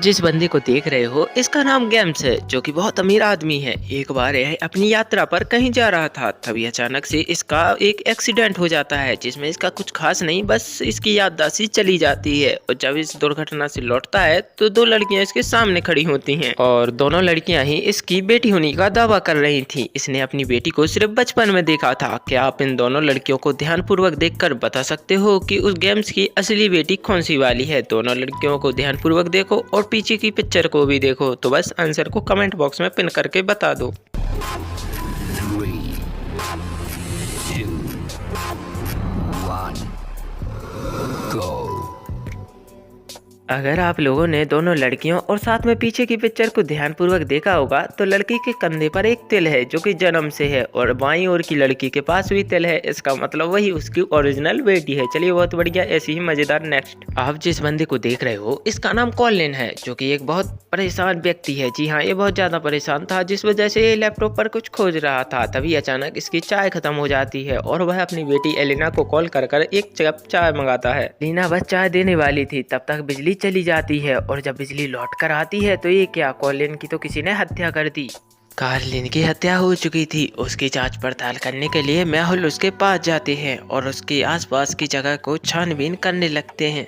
जिस बंदे को देख रहे हो इसका नाम गेम्स है, जो कि बहुत अमीर आदमी है। एक बार यह अपनी यात्रा पर कहीं जा रहा था, तभी अचानक से इसका एक एक्सीडेंट हो जाता है, जिसमें इसका कुछ खास नहीं, बस इसकी याददाश्त चली जाती है। और जब इस दुर्घटना से लौटता है तो दो लड़कियां इसके सामने खड़ी होती हैं और दोनों लड़कियां ही इसकी बेटी होने का दावा कर रही थी। इसने अपनी बेटी को सिर्फ बचपन में देखा था। क्या आप इन दोनों लड़कियों को ध्यानपूर्वक देखकर बता सकते हो कि उस गेम्स की असली बेटी कौन सी वाली है? दोनों लड़कियों को ध्यानपूर्वक देखो और पीछे की पिक्चर को भी देखो। तो बस आंसर को कमेंट बॉक्स में पिन करके बता दो। 3, 2, 1, go. अगर आप लोगों ने दोनों लड़कियों और साथ में पीछे की पिक्चर को ध्यानपूर्वक देखा होगा तो लड़की के कंधे पर एक तिल है, जो कि जन्म से है, और बाईं ओर की लड़की के पास भी तिल है। इसका मतलब वही उसकी ओरिजिनल बेटी है। चलिए, बहुत बढ़िया, ऐसी ही मजेदार। नेक्स्ट, आप जिस बंदे को देख रहे हो इसका नाम कॉलिन है, जो कि एक बहुत परेशान व्यक्ति है। जी हाँ, ये बहुत ज्यादा परेशान था, जिस वजह से ये लैपटॉप पर कुछ खोज रहा था। तभी अचानक इसकी चाय खत्म हो जाती है और वह अपनी बेटी एलिना को कॉल कर एक कप चाय मंगाता है। एलिना बस चाय देने वाली थी, तब तक बिजली चली जाती है और जब बिजली लौट कर आती है तो ये क्या, कॉलिन की तो किसी ने हत्या कर दी। कार्लिन की हत्या हो चुकी थी। उसकी जांच पड़ताल करने के लिए मेहुल उसके पास जाते हैं और उसके आसपास की जगह को छानबीन करने लगते हैं।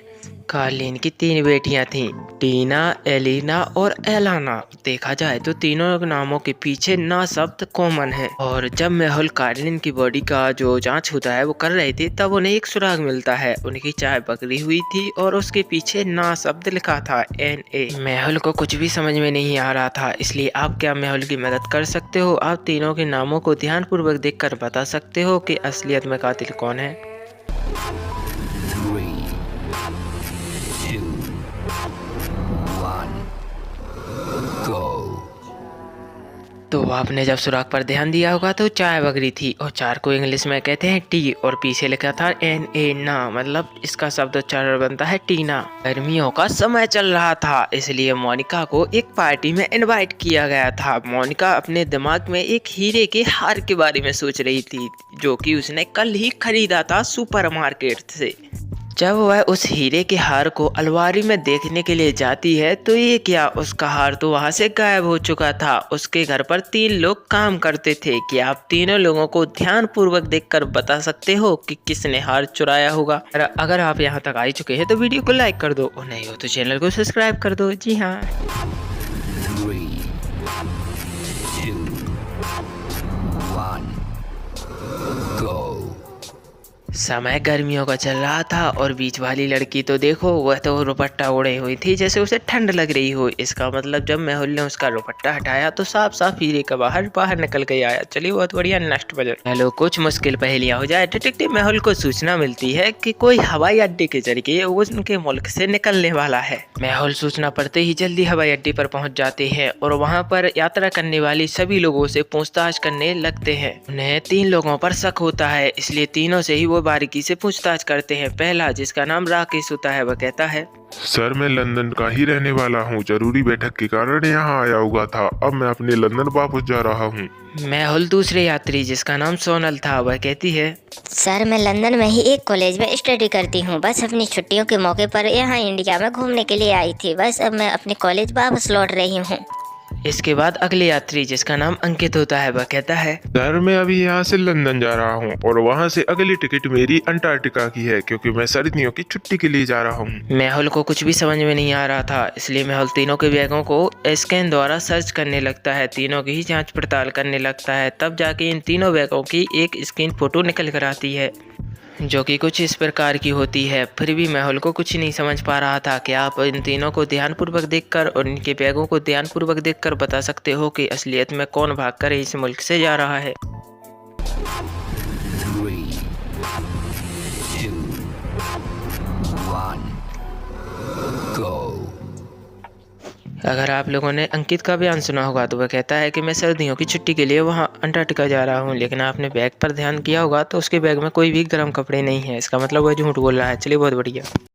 कार्लिन की 3 बेटियां थीं, टीना, एलिना और एलाना। देखा जाए तो तीनों नामों के पीछे ना शब्द कॉमन है। और जब मेहुल कार्लिन की बॉडी का जो जांच होता है वो कर रहे थे, तब उन्हें एक सुराग मिलता है। उनकी चाय पकड़ी हुई थी और उसके पीछे ना शब्द लिखा था, NA। मेहुल को कुछ भी समझ में नहीं आ रहा था, इसलिए आप क्या मेहुल की मदद कर सकते हो? आप तीनों के नामों को ध्यानपूर्वक देखकर बता सकते हो कि असलियत में कातिल कौन है। 3, 2, 1, go. तो आपने जब सुराग पर ध्यान दिया होगा तो चाय बगरी थी और चार को इंग्लिश में कहते हैं टी और पीछे लिखा था NA, ना, मतलब इसका शब्द उच्चारण बनता है टीना। गर्मियों का समय चल रहा था, इसलिए मोनिका को एक पार्टी में इनवाइट किया गया था। मोनिका अपने दिमाग में एक हीरे के हार के बारे में सोच रही थी, जो कि उसने कल ही खरीदा था सुपरमार्केट से। जब वह उस हीरे के हार को अलमारी में देखने के लिए जाती है तो ये क्या, उसका हार तो वहां से गायब हो चुका था। उसके घर पर 3 लोग काम करते थे। कि आप तीनों लोगों को ध्यानपूर्वक देखकर बता सकते हो कि किसने हार चुराया होगा? अगर आप यहाँ तक आ चुके हैं तो वीडियो को लाइक कर दो और नहीं हो तो चैनल को सब्सक्राइब कर दो। जी हाँ। 3, 2, 1, go. समय गर्मियों का चल रहा था और बीच वाली लड़की तो देखो, वह तो दुपट्टा ओढ़े हुई थी जैसे उसे ठंड लग रही हो। इसका मतलब जब मेहुल ने उसका दुपट्टा हटाया तो साफ साफ हीरे का बाहर निकल के आया। चलिए, बहुत बढ़िया। Next budget. हेलो, कुछ मुश्किल पहेलियां हो जाए। डिटेक्टिव मेहुल को सूचना मिलती है कि कोई हवाई अड्डे के जरिए उनके मुल्क से निकलने वाला है। मेहुल सूचना पड़ते ही जल्दी हवाई अड्डे पर पहुंच जाते हैं और वहां पर यात्रा करने वाली सभी लोगों से पूछताछ करने लगते हैं। उन्हें 3 लोगों पर शक होता है, इसलिए तीनों से ही वो बारीकी से पूछताछ करते हैं। पहला, जिसका नाम राकेश होता है, वह कहता है, सर मैं लंदन का ही रहने वाला हूँ। जरूरी बैठक के कारण यहाँ आया हुआ था। अब मैं अपने लंदन वापस जा रहा हूँ। मेहुल दूसरे यात्री, जिसका नाम सोनल था, वह कहती है, सर मैं लंदन में ही एक कॉलेज में स्टडी करती हूँ। बस अपनी छुट्टियों के मौके पर यहाँ इंडिया में घूमने के लिए आई थी। बस अब मैं अपने कॉलेज वापस लौट रही हूँ। इसके बाद अगले यात्री, जिसका नाम अंकित होता है, वह कहता है, सर मैं अभी यहाँ से लंदन जा रहा हूँ और वहाँ से अगली टिकट मेरी अंटार्कटिका की है, क्योंकि मैं सर्दियों की छुट्टी के लिए जा रहा हूँ। मेहुल को कुछ भी समझ में नहीं आ रहा था, इसलिए मेहुल तीनों के बैगों को स्कैन द्वारा सर्च करने लगता है, तीनों की ही जांच पड़ताल करने लगता है। तब जाके इन तीनों बैगों की एक स्क्रीन फोटो निकल कर आती है, जो कि कुछ इस प्रकार की होती है। फिर भी मेहुल को कुछ नहीं समझ पा रहा था। कि आप इन तीनों को ध्यानपूर्वक देखकर और इनके बैगों को ध्यानपूर्वक देखकर बता सकते हो कि असलियत में कौन भागकर इस मुल्क से जा रहा है? 3, 2, 1, go. अगर आप लोगों ने अंकित का बयान सुना होगा तो वह कहता है कि मैं सर्दियों की छुट्टी के लिए वहाँ अंटार्कटिका जा रहा हूँ, लेकिन आपने बैग पर ध्यान किया होगा तो उसके बैग में कोई भी गर्म कपड़े नहीं है। इसका मतलब वह झूठ बोल रहा है। चलिए, बहुत बढ़िया।